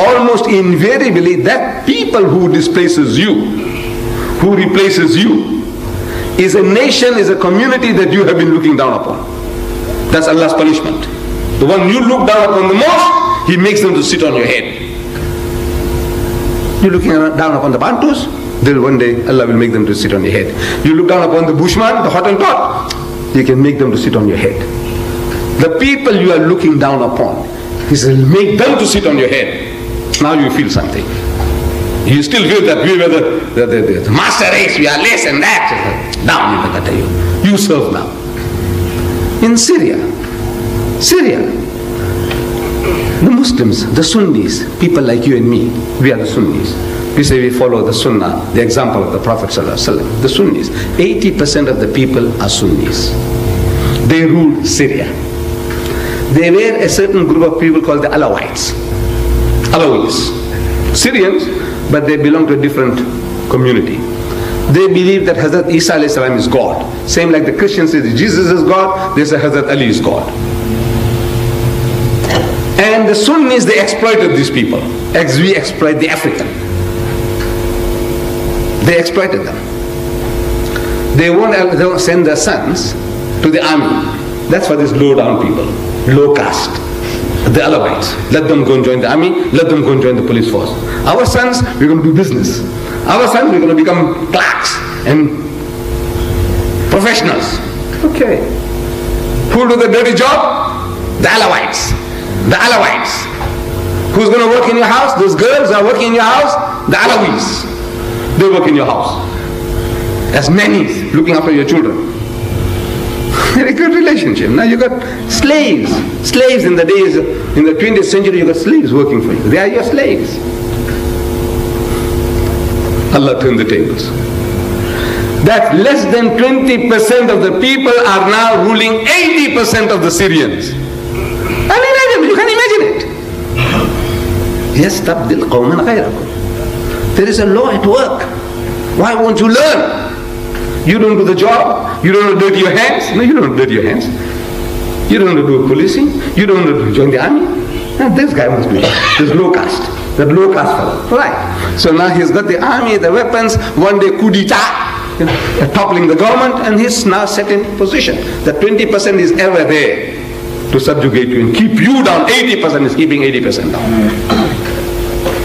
almost invariably that people who displaces you, who replaces you, is a nation, is a community that you have been looking down upon. That's Allah's punishment. The one you look down upon the most, He makes them to sit on your head. You're looking down upon the Bantus, then one day Allah will make them to sit on your head. You look down upon the Bushman, the Hottentot, you can make them to sit on your head. The people you are looking down upon, He says, make them to sit on your head. Now you feel something. You still feel that we were the master race, we are less than that. Down, you serve now. In Syria, the Muslims, the Sunnis, people like you and me, we are the Sunnis. We say we follow the Sunnah, the example of the Prophet ﷺ. The Sunnis, 80% of the people are Sunnis. They ruled Syria. They were a certain group of people called the Alawites. Syrians, but they belong to a different community. They believe that Hazrat Isa alayhi salam is God. Same like the Christians say Jesus is God, they say Hazrat Ali is God. And the Sunnis, they exploited these people, as we exploit the African. They exploited them. They won't send their sons to the army. That's for these low down people, low caste, the Alawites. Let them go and join the army, let them go and join the police force. Our sons, we're going to do business. Our sons, we're going to become clerks and professionals. Okay. Who do the dirty job? The Alawites. The Alawites. Who's going to work in your house? Those girls are working in your house? The Alawis. They work in your house. As nannies looking after your children. Very good relationship. Now you got slaves. Slaves in the days, in the 20th century, you got slaves working for you. They are your slaves. Allah turned the tables. That less than 20% of the people are now ruling 80% of the Syrians. Unimaginable, you can imagine it. يَسْتَبْدِلْ قَوْمًا غَيْرَكُمْ. There is a law at work. Why won't you learn? You don't do the job. You don't dirty your hands. No, you don't dirty your hands. You don't do policing. You don't join the army. And this guy must be this low caste. That low caste fellow. Right. So now he's got the army, the weapons, one day coup d'etat, toppling the government, and he's now set in position. The 20% is ever there to subjugate you and keep you down. 80% is keeping 80% down.